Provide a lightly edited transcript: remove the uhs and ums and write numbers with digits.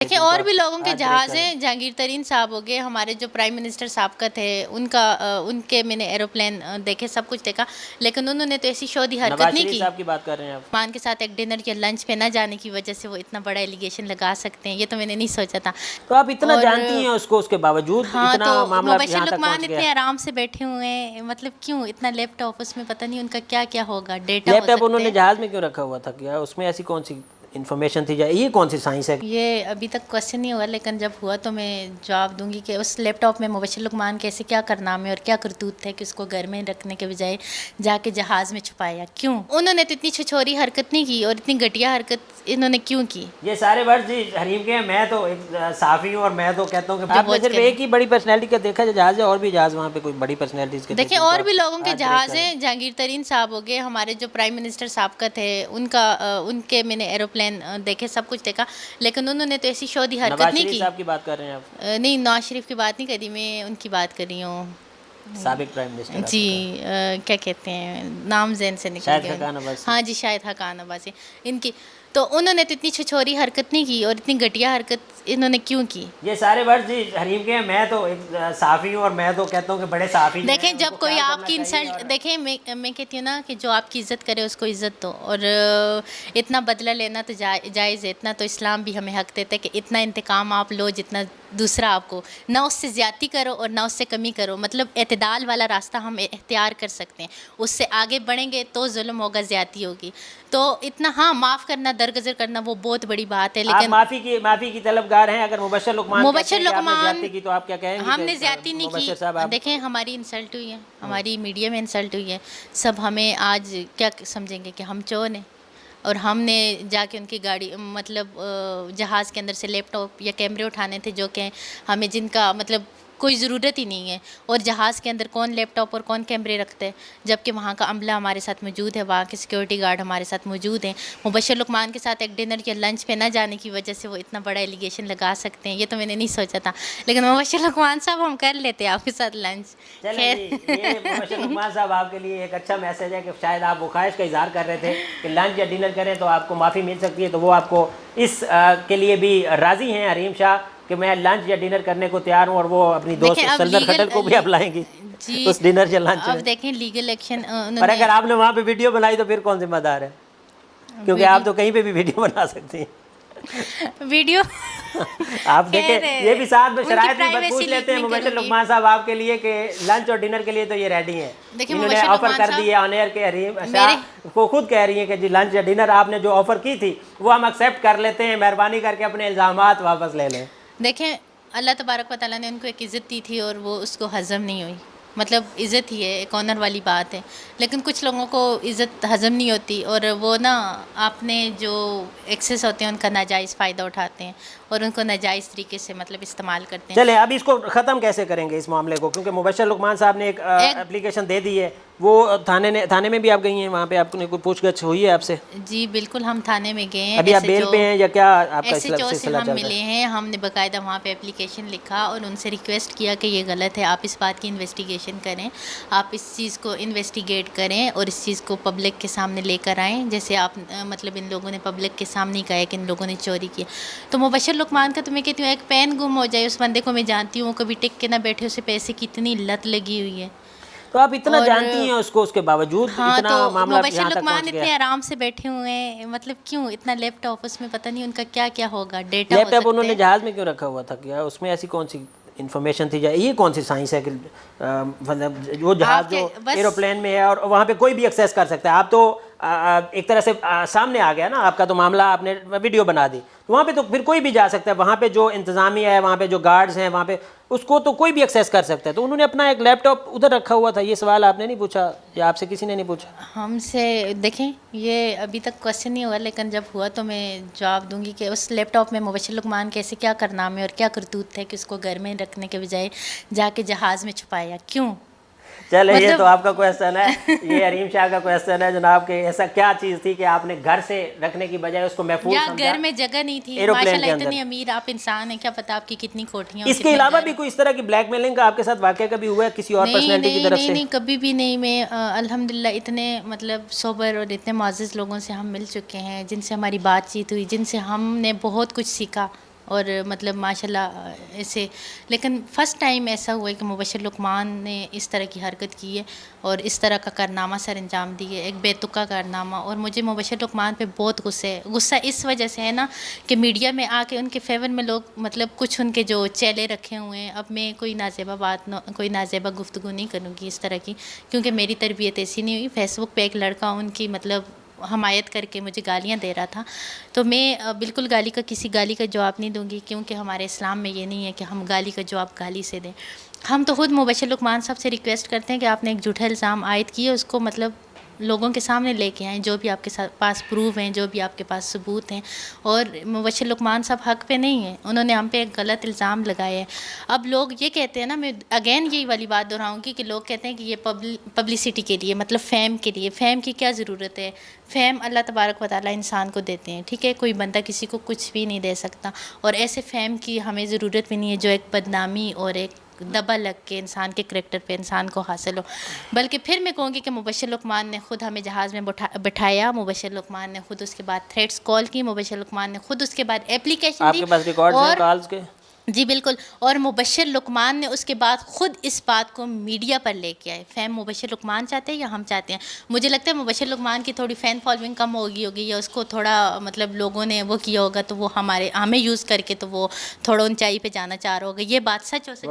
دیکھیں اور بھی لوگوں کے جہاز ہیں، جہانگیر ترین صاحب ہو گئے، ہمارے جو پرائم منسٹر سابقہ تھے ان کے میں نے ایروپلین دیکھے، سب کچھ دیکھا، لیکن انہوں نے تو ایسی شودی حرکت نہیں کی۔ نواز شریف صاحب کی بات کر رہے ہیں آپ؟ مان کے ساتھ ایک ڈنر یا لنچ پہ نہ جانے کی وجہ سے وہ اتنا بڑا ایلیگیشن لگا سکتے ہیں، یہ تو میں نے نہیں سوچا تھا۔ تو آپ اتنا جانتی ہیں اس کو، اس کے باوجود اتنا معاملہ مبشر یہاں تک لقمان پہنچ گیا؟ اتنے آرام سے بیٹھے ہوئے ہیں، مطلب کیوں اتنا لیپ ٹاپ اس میں پتہ نہیں ان کا کیا کیا ہوگا، ڈیٹا لیپ ہو ٹاپ انہوں سکتے نے ہیں۔ جہاز میں کیوں رکھا ہوا تھا؟ کیا اس میں ایسی کون سی انفارمیشن تھی؟ یہ کون سی سائنس ہے؟ یہ ابھی تک کوشچن نہیں ہوا، لیکن جب ہوا تو میں جواب دوں گی کہ اس لیپ ٹاپ میں مبشر لقمان کیسے کیا کارنامے اور کیا کرتوت تھے کہ اس کو گھر میں رکھنے کے بجائے جا کے جہاز میں چھپایا، کیوں؟ انہوں نے تو اتنی چھچوری حرکت نہیں کی اور اتنی گھٹیا حرکت انہوں نے کیوں کی؟ یہ سارے ورڈ جی حریم کے ہیں، میں تو ایک صحافی ہوں اور میں تو کہتا ہوں کہ آپ نے صرف ایک ہی بڑی پرسنالٹی کا دیکھا ہے جہاز ہے، اور بھی جہاز وہاں پہ کوئی بڑی پرسنالٹیز کے دیکھیں اور بھی لوگوں کے جہاز ہیں، جہانگیر ترین صاحب ہو گئے، ہمارے جو پرائم منسٹر سابقہ تھے ان کے میں نے ایروپلین دیکھے، سب کچھ دیکھا، لیکن انہوں نے تو ایسی شودی حرکت نواز نہیں شریف کی۔ صاحب کی بات کر رہے ہیں آپ؟ نہیں، نواز شریف کی بات نہیں کری میں، ان کی بات کر رہی ہوں، سابق پرائم منسٹر جی کیا کہتے ہیں، نام ذہن سے نکل گیا، شاہد خاقان عباسی۔ ہاں جی، شاہد خاقان عباسی، ان کی تو انہوں نے تو اتنی چھچوری حرکت نہیں کی اور اتنی گھٹیا حرکت انہوں نے کیوں کی؟ یہ سارے ورڈ جی حریم کے ہیں، میں تو ایک صحافی ہوں اور میں تو کہتا ہوں کہ بڑے صحافی دیکھیں جب کوئی آپ کی انسلٹ، دیکھیں میں کہتی ہوں نا کہ جو آپ کی عزت کرے اس کو عزت دو، اور اتنا بدلہ لینا تو جائز ہے، اتنا تو اسلام بھی ہمیں حق دیتا ہے کہ اتنا انتقام آپ لو جتنا دوسرا آپ کو، نہ اس سے زیادتی کرو اور نہ اس سے کمی کرو، مطلب اعتدال والا راستہ ہم اختیار کر سکتے ہیں، اس سے آگے بڑھیں گے تو ظلم ہوگا، زیادتی ہوگی، تو اتنا ہاں معاف کرنا، درگزر کرنا وہ بہت بڑی بات ہے، لیکن آپ معافی کی طلبگار ہیں؟ اگر مبشر لقمان کہتے ہیں کہ آپ نے زیادتی کی تو آپ کیا کہیں گے؟ ہم نے زیادتی نہیں کی، دیکھیں ہماری انسلٹ ہوئی ہے، ہماری میڈیا میں انسلٹ ہوئی ہے، سب ہمیں آج کیا سمجھیں گے کہ ہم چور ہیں، اور ہم نے جا کے ان کی گاڑی مطلب جہاز کے اندر سے لیپ ٹاپ یا کیمرے اٹھانے تھے جو کہ ہمیں جن کا مطلب کوئی ضرورت ہی نہیں ہے، اور جہاز کے اندر کون لیپ ٹاپ اور کون کیمرے رکھتے ہیں، جبکہ وہاں کا عملہ ہمارے ساتھ موجود ہے، وہاں کے سیکورٹی گارڈ ہمارے ساتھ موجود ہیں، مبشر لقمان کے ساتھ ایک ڈنر یا لنچ پہ نہ جانے کی وجہ سے وہ اتنا بڑا ایلیگیشن لگا سکتے ہیں، یہ تو میں نے نہیں سوچا تھا، لیکن مبشر لقمان صاحب ہم کر لیتے ہیں آپ کے ساتھ لنچ۔ چلیں جی، یہ مبشر لقمان صاحب آپ کے لیے ایک اچھا میسج ہے کہ شاید آپ وہ خواہش کا اظہار کر رہے تھے کہ لنچ یا ڈنر کریں تو آپ کو معافی مل سکتی ہے، تو وہ آپ کو اس کے لیے بھی راضی ہیں حریم شاہ کہ میں لنچ یا ڈنر کرنے کو تیار ہوں، اور وہ اپنی دوست سلدر کھٹر کو بھی اپلائیں گی اس ڈنر یا لنچ میں۔ اب دیکھیں لیگل ایکشن، پر اگر آپ نے وہاں پہ ویڈیو بنائی تو پھر کون ذمہ دار ہے؟ کیونکہ آپ تو کہیں پہ بھی ویڈیو بنا سکتی ہیں۔ ویڈیو آپ دیکھیں یہ بھی ساتھ میں شرائط بھی پوچھ لیتے ہیں مبشر لقمان صاحب آپ کے لیے کہ لنچ اور ڈنر کے لیے تو یہ ریڈی ہیں، انہوں نے آفر کر دی ہے آن ایئر کے، حریم شاہ کو خود کہہ رہی ہیں کہ جی لنچ یا ڈنر آپ نے جو آفر کی تھی وہ ہم ایکسیپٹ کر لیتے ہیں، مہربانی کر کے اپنے الزامات واپس لے لیں۔ دیکھیں اللہ تبارک و تعالیٰ نے ان کو ایک عزت دی تھی اور وہ اس کو ہضم نہیں ہوئی، مطلب عزت ہی ہے، ایک آنر والی بات ہے، لیکن کچھ لوگوں کو عزت ہضم نہیں ہوتی اور وہ نا اپنے جو ایکسیس ہوتے ہیں ان کا ناجائز فائدہ اٹھاتے ہیں اور ان کو ناجائز طریقے سے مطلب استعمال کرتے ہیں۔ چلیں اب اس کو ختم کیسے کریں گے اس معاملے کو؟ کیونکہ مبشر لقمان صاحب نے ایک اپلیکیشن دے دی ہے، وہ تھانے میں بھی آپ گئی ہیں، وہاں پہ آپ نے کوئی پوچھ گچھ ہوئی ہے آپ سے؟ جی بالکل، ہم تھانے میں گئے ہیں، ابھی آپ بیل پہ ہیں یا کیا آپ کا SHO سے سلسلہ ہم چل رہا ملے ہیں، ہم نے باقاعدہ وہاں پہ اپلیکیشن لکھا اور ان سے ریکویسٹ کیا کہ یہ غلط ہے، آپ اس بات کی انویسٹیگیشن کریں، آپ اس چیز کو انویسٹیگیٹ کریں اور اس چیز کو پبلک کے سامنے لے کر آئیں، جیسے آپ مطلب ان لوگوں نے پبلک کے سامنے کہا ہے کہ ان لوگوں نے چوری کی۔ تو مبشر لقمان کا تو میں کہتی ہوں ایک پین گم ہو جائے، اس بندے کو میں جانتی ہوں، کبھی ٹک کے نہ بیٹھے، اسے پیسے کی اتنی لت لگی ہوئی ہے، تو آپ اتنا جانتی ہیں اس کو، اس کے باوجود اتنا معاملہ مبشر یہاں تک لقمان پہنچ گیا؟ اتنے آرام سے بیٹھے ہوئے ہیں، مطلب کیوں اتنا لیپ ٹاپ اس میں پتہ نہیں ان کا کیا کیا ہوگا، ڈیٹا ہو لیپ ٹاپ انہوں سکتے نے ہیں۔ جہاز میں کیوں رکھا ہوا تھا؟ کیا اس میں ایسی کون سی انفارمیشن تھی؟ یہ کون سی سائنس ہے کہ مطلب وہ جہاز جو ایروپلین میں ہے اور وہاں پہ کوئی بھی ایکسیس کر سکتا ہے؟ آپ تو ایک طرح سے سامنے آ گیا نا آپ کا تو معاملہ، آپ نے ویڈیو بنا دی، وہاں پہ تو پھر کوئی بھی جا سکتا ہے، وہاں پہ جو انتظامیہ ہے، وہاں پہ جو گارڈز ہیں، وہاں پہ اس کو تو کوئی بھی ایکسیس کر سکتا ہے، تو انہوں نے اپنا ایک لیپ ٹاپ ادھر رکھا ہوا تھا۔ یہ سوال آپ نے نہیں پوچھا یا آپ سے کسی نے نہیں پوچھا؟ ہم سے دیکھیں یہ ابھی تک کوشچن نہیں ہوا، لیکن جب ہوا تو میں جواب دوں گی کہ اس لیپ ٹاپ میں مبشر لقمان کیسے کیا کارنامے اور کیا کرتوت تھے کہ اس کو گھر میں رکھنے کے بجائے جا کے جہاز میں چھپایا، کیوں؟ چلے یہ تو آپ کا کویسچن ہے، یہ حریم شاہ کا کویسچن ہے جناب کہ ایسا کیا چیز تھی کہ آپ نے گھر سے رکھنے کی بجائے اس کو محفوظ یا سمجھا؟ گھر میں جگہ نہیں تھی، ایروپلین ماشاءاللہ کے اندر اتنے امیر آپ انسان ہیں، کیا پتہ آپ کی کتنی کوٹھیاں، اس کے علاوہ بھی کوئی اس طرح کی بلیک میلنگ کا آپ کے ساتھ واقعہ کبھی ہوا ہے کسی اور پرسنالٹی کی طرف سے؟ نہیں کبھی بھی نہیں، میں الحمدللہ اتنے مطلب صبر اور اتنے معزز لوگوں سے ہم مل چکے ہیں جن سے ہماری بات چیت ہوئی، جن سے ہم نے بہت کچھ سیکھا اور مطلب ماشاءاللہ ایسے. لیکن فرسٹ ٹائم ایسا ہوا ہے کہ مبشر لقمان نے اس طرح کی حرکت کی ہے اور اس طرح کا کارنامہ سر انجام دی ہے, ایک بے تکا کارنامہ. اور مجھے مبشر لقمان پہ بہت غصہ ہے. غصہ اس وجہ سے ہے نا کہ میڈیا میں آ کے ان کے فیور میں لوگ مطلب کچھ ان کے جو چیلے رکھے ہوئے ہیں. اب میں کوئی نازیبہ بات کوئی نازیبہ گفتگو نہیں کروں گی اس طرح کی, کیونکہ میری تربیت ایسی نہیں ہوئی. فیس بک پہ ایک لڑکا ان کی مطلب حمایت کر کے مجھے گالیاں دے رہا تھا, تو میں بالکل کسی گالی کا جواب نہیں دوں گی, کیونکہ ہمارے اسلام میں یہ نہیں ہے کہ ہم گالی کا جواب گالی سے دیں. ہم تو خود مبشر لقمان صاحب سے ریکویسٹ کرتے ہیں کہ آپ نے ایک جھوٹا الزام عائد کیے اس کو مطلب لوگوں کے سامنے لے کے آئیں, جو بھی آپ کے پاس پروف ہیں, جو بھی آپ کے پاس ثبوت ہیں. اور مبشر لقمان صاحب حق پہ نہیں ہیں, انہوں نے ہم پہ ایک غلط الزام لگایا ہے. اب لوگ یہ کہتے ہیں نا, میں اگین یہی والی بات دہراؤں گی کہ لوگ کہتے ہیں کہ یہ پبلسٹی کے لیے مطلب فیم کے لیے. فیم کی کیا ضرورت ہے؟ فیم اللہ تبارک و تعالیٰ انسان کو دیتے ہیں, ٹھیک ہے, کوئی بندہ کسی کو کچھ بھی نہیں دے سکتا. اور ایسے فیم کی ہمیں ضرورت بھی نہیں ہے جو ایک بدنامی اور ایک دبا لگ کے انسان کے کریکٹر پہ انسان کو حاصل ہو. بلکہ پھر میں کہوں گی کہ مبشر لقمان نے خود ہمیں جہاز میں بٹھایا, مبشر لقمان نے خود اس کے بعد تھریٹس کال کی, مبشر لقمان نے خود اس کے بعد اپلیکیشن دی. آپ کے پاس ریکارڈ ہیں کالز کے؟ جی بالکل. اور مبشر لقمان نے اس کے بعد خود اس بات کو میڈیا پر لے کے آئے. فیم مبشر لقمان چاہتے ہیں یا ہم چاہتے ہیں؟ مجھے لگتا ہے مبشر لقمان کی تھوڑی فین فالوئنگ کم ہوگی یا اس کو تھوڑا مطلب لوگوں نے وہ کیا ہوگا, تو وہ ہمیں یوز کر کے تو وہ تھوڑا اونچائی پہ جانا چاہ رہا ہوگا. یہ بات سچ ہو سکتی ہے.